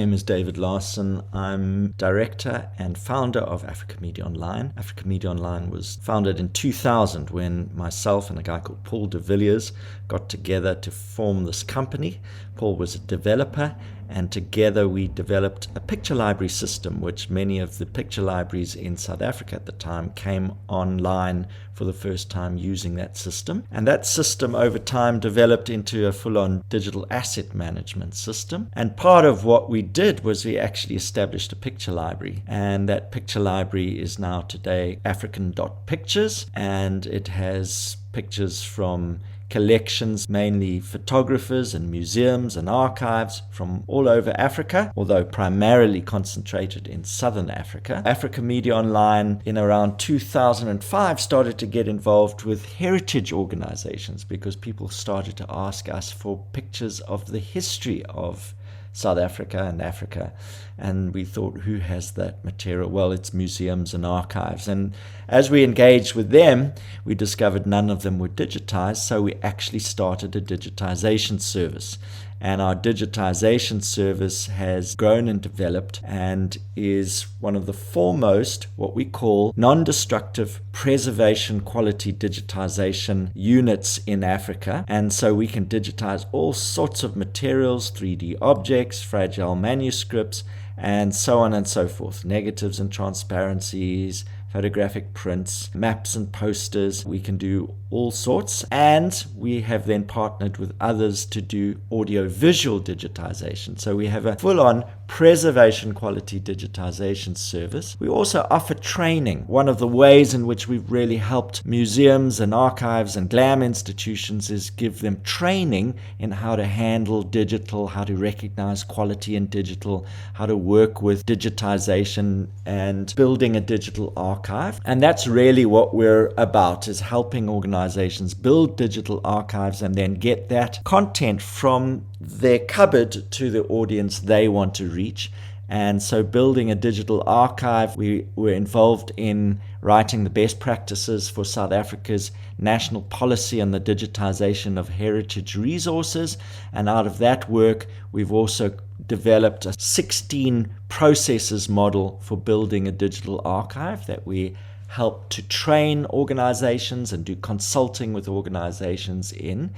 name is David Larson. I'm director and founder of Africa Media Online. Africa Media Online was founded in 2000 when myself and a guy called Paul de Villiers got together to form this company. Paul was a developer, and together we developed a picture library system, which many of the picture libraries in South Africa at the time came online for the first time using that system. And that system over time developed into a full-on digital asset management system. And part of what we did was we actually established a picture library. And that picture library is now today African.Pictures, and it has pictures from collections, mainly photographers and museums and archives from all over Africa, although primarily concentrated in Southern Africa. Africa Media Online in around 2005 started to get involved with heritage organizations because people started to ask us for pictures of the history of South Africa and Africa. And we thought, who has that material? Well, it's museums and archives. And as we engaged with them, we discovered none of them were digitized, so we actually started a digitization service. And our digitization service has grown and developed and is one of the foremost, what we call non-destructive preservation quality digitization units in Africa. And so we can digitize all sorts of materials, 3D objects, fragile manuscripts, and so on and so forth. Negatives and transparencies, photographic prints, maps and posters. We can do all sorts, and we have then partnered with others to do audio-visual digitization. So we have a full-on preservation quality digitization service. We also offer training. One of the ways in which we've really helped museums and archives and GLAM institutions is give them training in how to handle digital, how to recognize quality in digital, how to work with digitization and building a digital archive. And that's really what we're about, is helping organizations build digital archives and then get that content from their cupboard to the audience they want to reach. And so building a digital archive, we were involved in writing the best practices for South Africa's national policy on the digitization of heritage resources. And out of that work, we've also developed a 16 processes model for building a digital archive that we help to train organizations and do consulting with organizations in.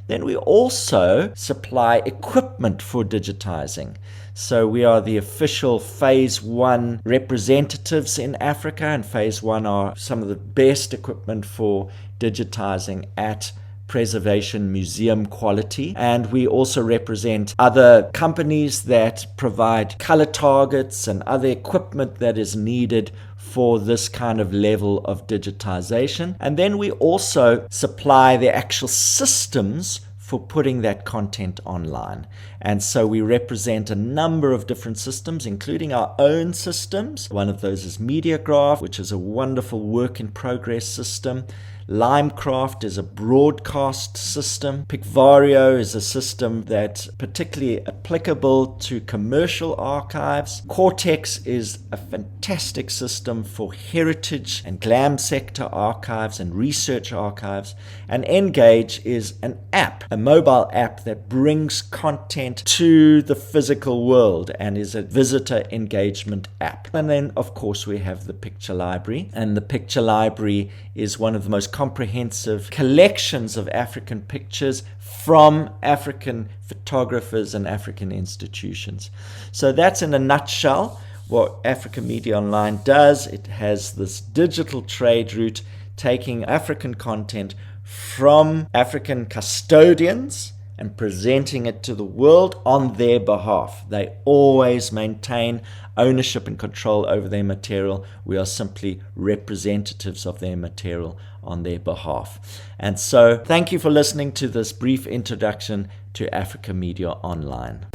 Then we also supply equipment for digitizing. So we are the official phase 1 representatives in Africa, and phase 1 are some of the best equipment for digitizing at preservation museum quality. And we also represent other companies that provide color targets and other equipment that is needed for this kind of level of digitization. And then we also supply the actual systems for putting that content online. And so we represent a number of different systems, including our own systems. One of those is Mediagraph, which is a wonderful work in progress system. Limecraft is a broadcast system. Picvario is a system that's particularly applicable to commercial archives. Cortex is a fantastic system for heritage and GLAM sector archives and research archives. And Engage is an app, a mobile app that brings content to the physical world and is a visitor engagement app. And then, of course, we have the picture library. And the picture library is one of the most comprehensive collections of African pictures from African photographers and African institutions. So that's in a nutshell what Africa Media Online does. It has this digital trade route, taking African content from African custodians and presenting it to the world on their behalf. They always maintain ownership and control over their material. We are simply representatives of their material on their behalf. And so thank you for listening to this brief introduction to Africa Media Online.